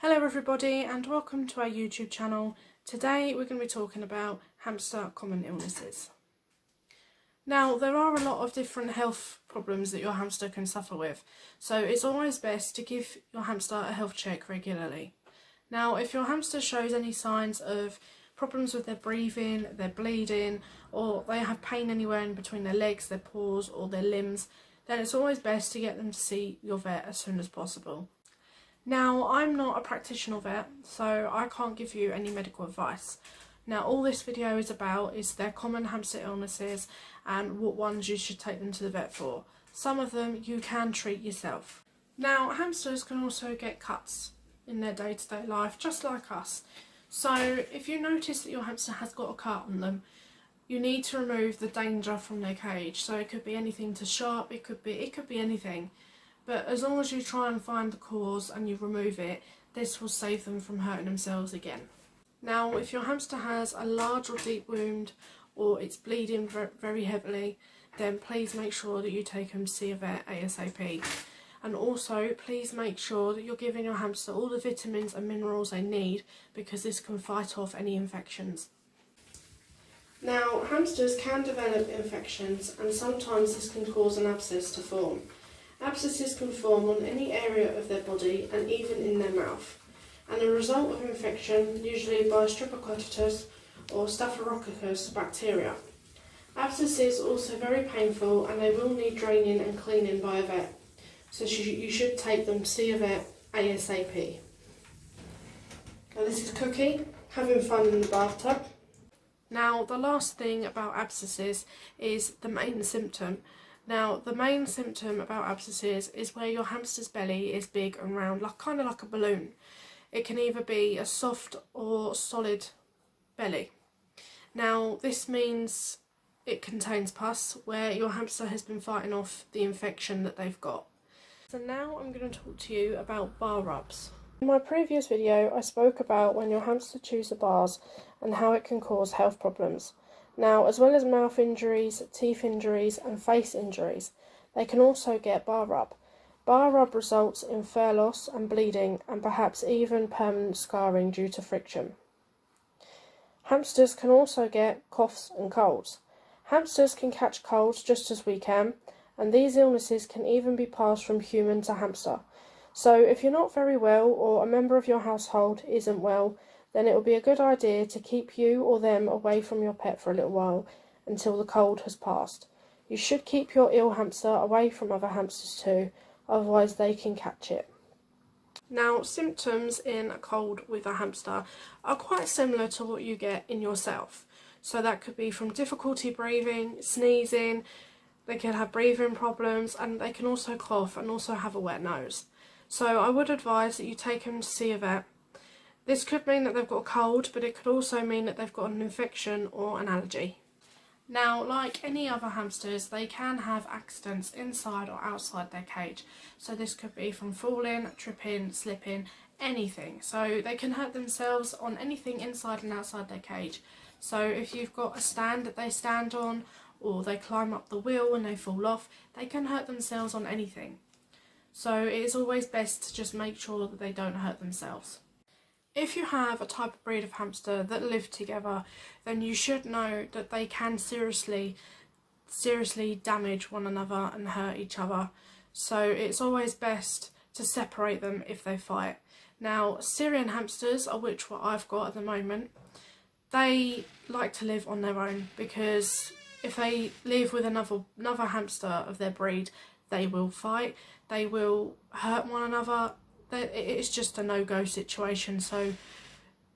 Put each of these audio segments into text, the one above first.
Hello everybody and welcome to our YouTube channel. Today we're going to be talking about hamster common illnesses. Now there are a lot of different health problems that your hamster can suffer with, so it's always best to give your hamster a health check regularly. Now if your hamster shows any signs of problems with their breathing, their bleeding, or they have pain anywhere in between their legs, their paws or their limbs, then it's always best to get them to see your vet as soon as possible. Now, I'm not a practitioner vet, so I can't give you any medical advice. Now, all this video is about is their common hamster illnesses and what ones you should take them to the vet for. Some of them you can treat yourself. Now, hamsters can also get cuts in their day-to-day life, just like us. So, if you notice that your hamster has got a cut on them, you need to remove the danger from their cage. So it could be anything too sharp, it could be anything. But as long as you try and find the cause and you remove it, this will save them from hurting themselves again. Now, if your hamster has a large or deep wound or it's bleeding very heavily, then please make sure that you take them to see a vet ASAP. And also, please make sure that you're giving your hamster all the vitamins and minerals they need, because this can fight off any infections. Now, hamsters can develop infections and sometimes this can cause an abscess to form. Abscesses can form on any area of their body and even in their mouth, and a result of infection usually by Streptococcus or Staphylococcus bacteria. Abscesses are also very painful and they will need draining and cleaning by a vet, so you should take them to see a vet ASAP. Now this is Cookie, having fun in the bathtub. Now the last thing about abscesses is the main symptom. Now, the main symptom about abscesses is where your hamster's belly is big and round, kind of like a balloon. It can either be a soft or solid belly. Now, this means it contains pus, where your hamster has been fighting off the infection that they've got. So now I'm going to talk to you about bar rubs. In my previous video, I spoke about when your hamster chews the bars and how it can cause health problems. Now, as well as mouth injuries, teeth injuries and face injuries, they can also get bar rub. Bar rub results in fur loss and bleeding and perhaps even permanent scarring due to friction. Hamsters can also get coughs and colds. Hamsters can catch colds just as we can, and these illnesses can even be passed from human to hamster. So if you're not very well or a member of your household isn't well, then it will be a good idea to keep you or them away from your pet for a little while until the cold has passed. You should keep your ill hamster away from other hamsters too, otherwise they can catch it. Now, symptoms in a cold with a hamster are quite similar to what you get in yourself. So that could be from difficulty breathing, sneezing, they can have breathing problems, and they can also cough and also have a wet nose. So I would advise that you take them to see a vet. This could mean that they've got a cold, but it could also mean that they've got an infection or an allergy. Now, like any other hamsters, they can have accidents inside or outside their cage. So this could be from falling, tripping, slipping, anything. So they can hurt themselves on anything inside and outside their cage. So if you've got a stand that they stand on, or they climb up the wheel and they fall off, they can hurt themselves on anything. So it is always best to just make sure that they don't hurt themselves. If you have a type of breed of hamster that live together, then you should know that they can seriously damage one another and hurt each other. So it's always best to separate them if they fight. Now, Syrian hamsters, are which what I've got at the moment, they like to live on their own, because if they live with another hamster of their breed, they will fight, they will hurt one another. It's just a no-go situation. So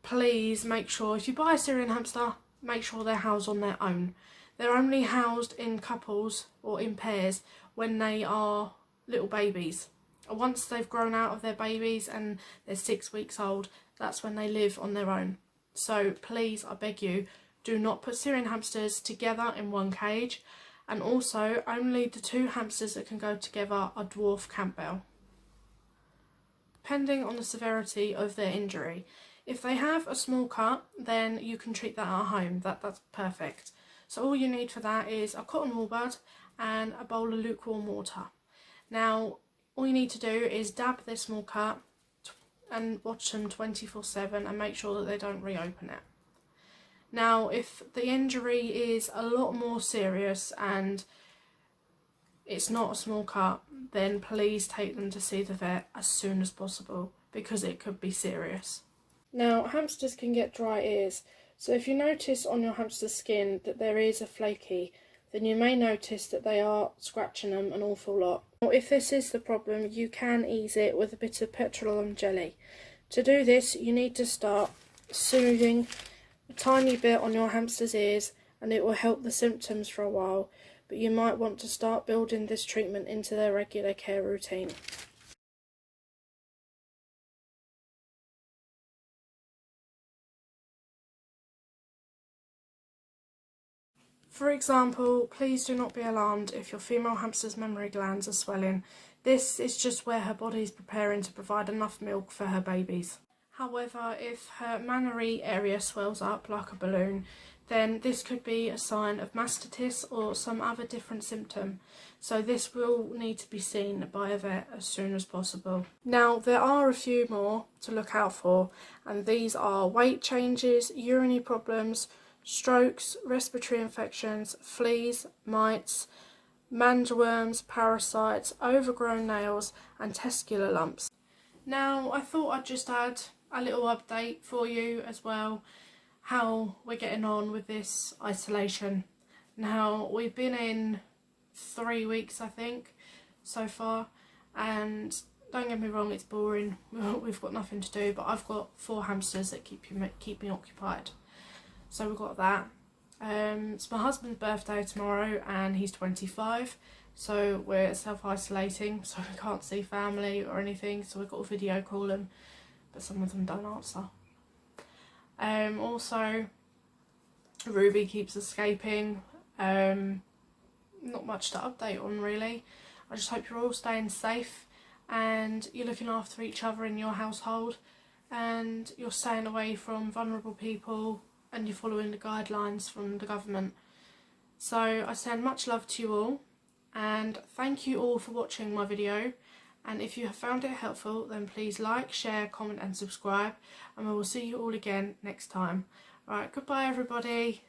please make sure, if you buy a Syrian hamster, make sure they're housed on their own. They're only housed in couples or in pairs when they are little babies. Once they've grown out of their babies and they're 6 weeks old, that's when they live on their own. So please, I beg you, do not put Syrian hamsters together in one cage. And also, only the two hamsters that can go together are dwarf Campbell. Depending on the severity of their injury. If they have a small cut, then you can treat that at home. That's perfect. So all you need for that is a cotton wool bud and a bowl of lukewarm water. Now, all you need to do is dab this small cut and watch them 24/7 and make sure that they don't reopen it. Now, if the injury is a lot more serious and it's not a small cut, then please take them to see the vet as soon as possible, because it could be serious. Now, hamsters can get dry ears, so if you notice on your hamster's skin that their ears are flaky, then you may notice that they are scratching them an awful lot. Now, if this is the problem, you can ease it with a bit of petroleum jelly. To do this, you need to start soothing a tiny bit on your hamster's ears, and it will help the symptoms for a while, but you might want to start building this treatment into their regular care routine. For example, please do not be alarmed if your female hamster's mammary glands are swelling. This is just where her body is preparing to provide enough milk for her babies. However, if her mammary area swells up like a balloon, then this could be a sign of mastitis or some other different symptom. So this will need to be seen by a vet as soon as possible. Now, there are a few more to look out for, and these are weight changes, urinary problems, strokes, respiratory infections, fleas, mites, mandelworms, parasites, overgrown nails and testicular lumps. Now, I thought I'd just add a little update for you as well, how we're getting on with this isolation. Now, we've been in 3 weeks, I think, so far, and don't get me wrong, it's boring. We've got nothing to do, but I've got 4 hamsters that keep me occupied. So we've got that. It's my husband's birthday tomorrow and he's 25, so we're self-isolating, so we can't see family or anything, so we've got to video call them, but some of them don't answer. Also, Ruby keeps escaping. Not much to update on really. I just hope you're all staying safe and you're looking after each other in your household, and you're staying away from vulnerable people, and you're following the guidelines from the government. So I send much love to you all, and thank you all for watching my video, and if you have found it helpful, then please like, share, comment and subscribe, and we will see you all again next time. Alright, goodbye everybody.